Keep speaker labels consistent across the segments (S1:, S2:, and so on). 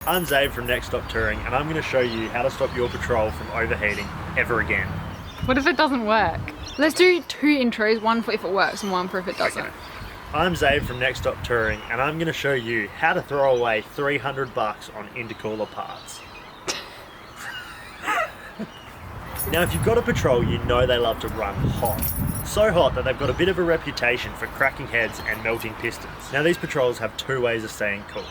S1: I'm Zabe from Next Stop Touring, and I'm going to show you how to stop your Patrol from overheating ever again.
S2: What if it doesn't work? Let's do 2 intros, one for if it works and one for if it doesn't.
S1: Okay. I'm Zabe from Next Stop Touring, and I'm going to show you how to throw away $300 on intercooler parts. Now, if you've got a Patrol, you know they love to run hot. So hot that they've got a bit of a reputation for cracking heads and melting pistons. Now, these Patrols have 2 ways of staying cool.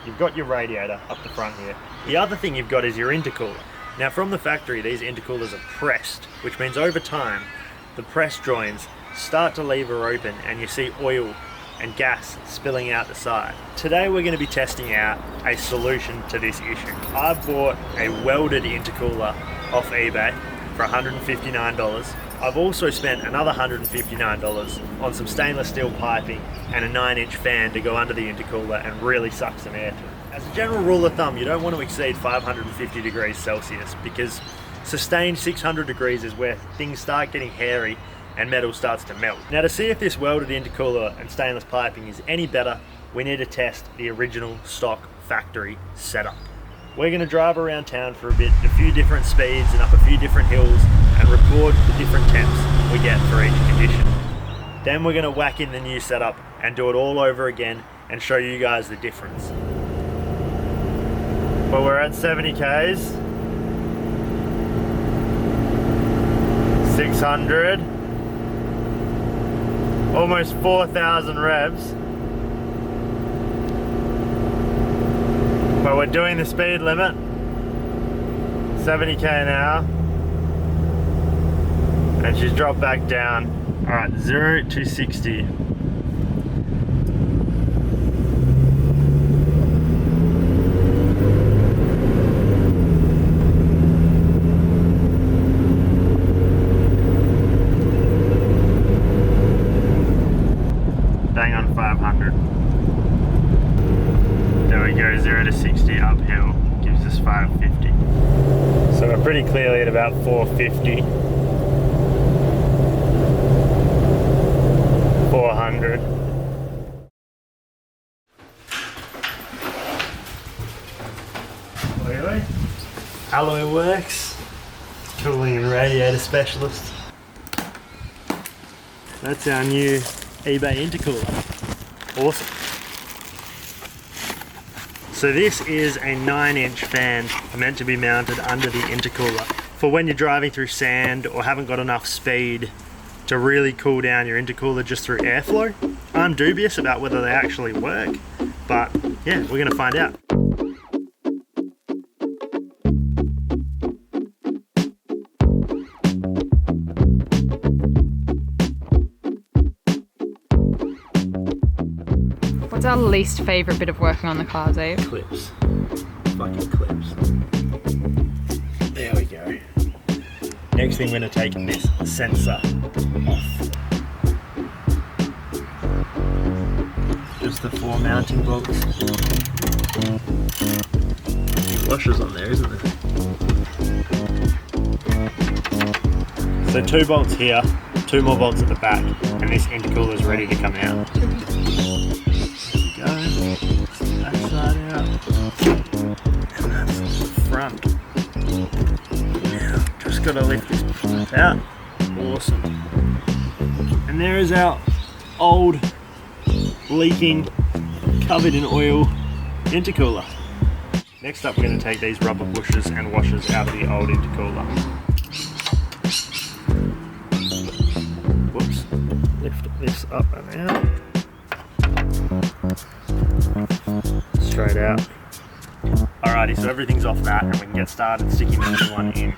S1: You've got your radiator up the front here. The other thing you've got is your intercooler. Now, from the factory, these intercoolers are pressed, which means over time, the press joins start to lever open and you see oil and gas spilling out the side. Today we're going to be testing out a solution to this issue. I bought a welded intercooler off eBay for $159. I've also spent another $159 on some stainless steel piping and a 9-inch fan to go under the intercooler and really suck some air to it. As a general rule of thumb, you don't want to exceed 550 degrees Celsius because sustained 600 degrees is where things start getting hairy and metal starts to melt. Now, to see if this welded intercooler and stainless piping is any better, we need to test the original stock factory setup. We're going to drive around town for a bit, a few different speeds and up a few different hills, and record the different temps we get for each condition. Then we're going to whack in the new setup and do it all over again and show you guys the difference. Well, we're at 70 Ks, 600, almost 4,000 revs. But we're doing the speed limit, 70 k an hour, and she's dropped back down. Alright, 0 to 60. Bang on 500. There we go, 0 to 60 uphill, gives us 550. So we're pretty clearly at about 450. 400. Really? Alloy Works, cooling and radiator specialist. That's our new eBay intercooler. Awesome. So this is a 9-inch fan meant to be mounted under the intercooler for when you're driving through sand or haven't got enough speed to really cool down your intercooler just through airflow. I'm dubious about whether they actually work, but yeah, we're gonna find out.
S2: What's our least favourite bit of working on the car, Zabe?
S1: Clips. Fucking clips. There we go. Next thing we're going to take this sensor off. Just the 4 mounting bolts. Washers on there, isn't there? So 2 bolts here, 2 more bolts at the back, and this intercooler is ready to come out. Go. That side out. And that's the front. Now, just gotta lift this out. Awesome. And there is our old, leaking, covered in oil intercooler. Next up, we're gonna take these rubber bushers and washers out of the old intercooler. Whoops. Lift this up and out. Straight out. Alrighty, so everything's off that and we can get started sticking the new one in.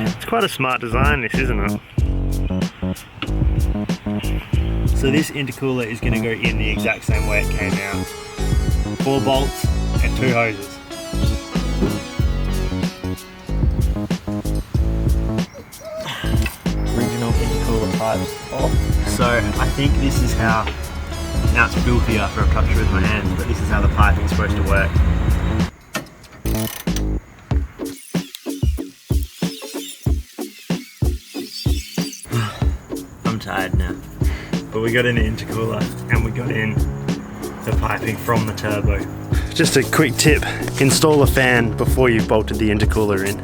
S1: It's quite a smart design, this, isn't it? So this intercooler is going to go in the exact same way it came out. 4 bolts and 2 hoses. Pipes off. So I think this is how, now it's filthy after I've touched it with my hands, but this is how the piping's supposed to work. I'm tired now. But we got in the intercooler and we got in the piping from the turbo. Just a quick tip, install a fan before you've bolted the intercooler in.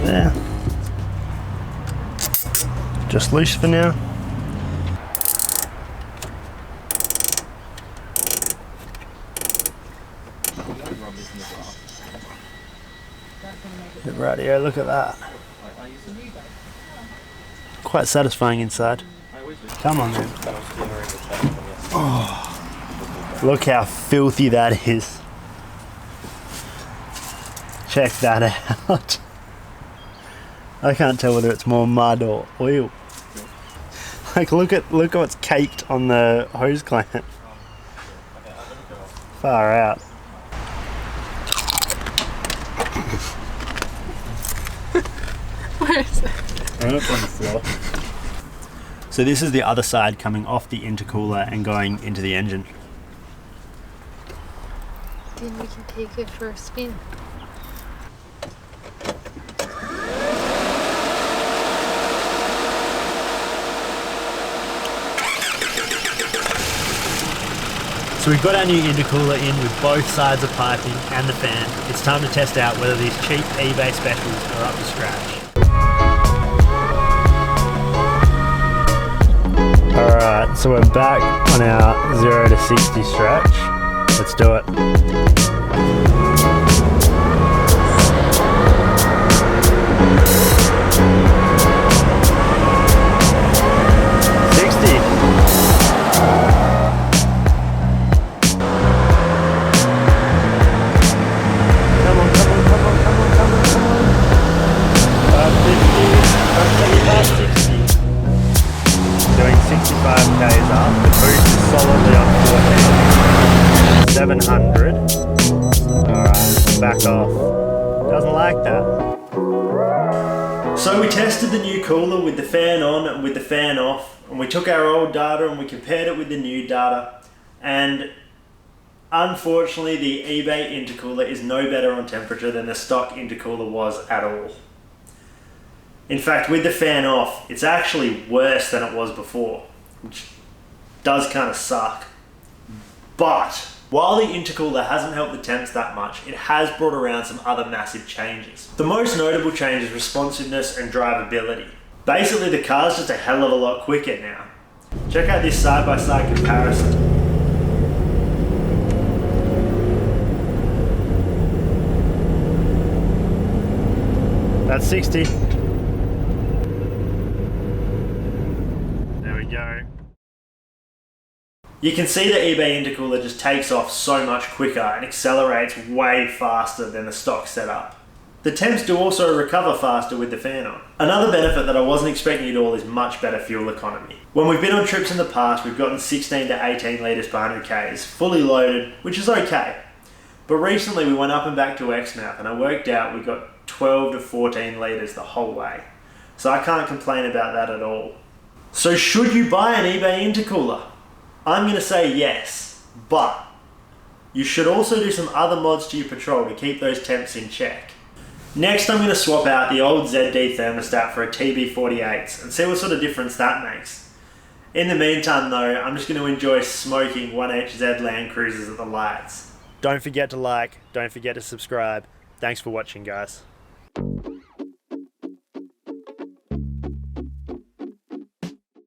S1: There. Just loose for now. Rightio, look at that. Quite satisfying inside. Come on then. Oh, look how filthy that is. Check that out. I can't tell whether it's more mud or oil. Like look what's caked on the hose clamp. Far out.
S2: Where is it?
S1: Right up on the floor. So this is the other side coming off the intercooler and going into the engine.
S2: Then we can take it for a spin.
S1: So we've got our new intercooler in with both sides of piping and the fan. It's time to test out whether these cheap eBay specials are up to scratch. Alright, so we're back on our 0 to 60 stretch. Let's do it. Doing 65 k's up, the boost is solidly on 14. 700. Alright, back off. Doesn't like that. So we tested the new cooler with the fan on and with the fan off, and we took our old data and we compared it with the new data, and unfortunately the eBay intercooler is no better on temperature than the stock intercooler was at all. In fact, with the fan off, it's actually worse than it was before, which does kind of suck. But while the intercooler hasn't helped the temps that much, it has brought around some other massive changes. The most notable change is responsiveness and drivability. Basically, the car's just a hell of a lot quicker now. Check out this side-by-side comparison. That's 60. You can see the eBay intercooler just takes off so much quicker and accelerates way faster than the stock setup. The temps do also recover faster with the fan on. Another benefit that I wasn't expecting at all is much better fuel economy. When we've been on trips in the past, we've gotten 16 to 18 litres per 100 k's, fully loaded, which is okay. But recently we went up and back to Exmouth and I worked out we got 12 to 14 litres the whole way. So I can't complain about that at all. So should you buy an eBay intercooler? I'm going to say yes, but you should also do some other mods to your Patrol to keep those temps in check. Next, I'm going to swap out the old ZD thermostat for a TB48 and see what sort of difference that makes. In the meantime though, I'm just going to enjoy smoking 1HZ Land Cruisers at the lights. Don't forget to like, don't forget to subscribe. Thanks for watching, guys.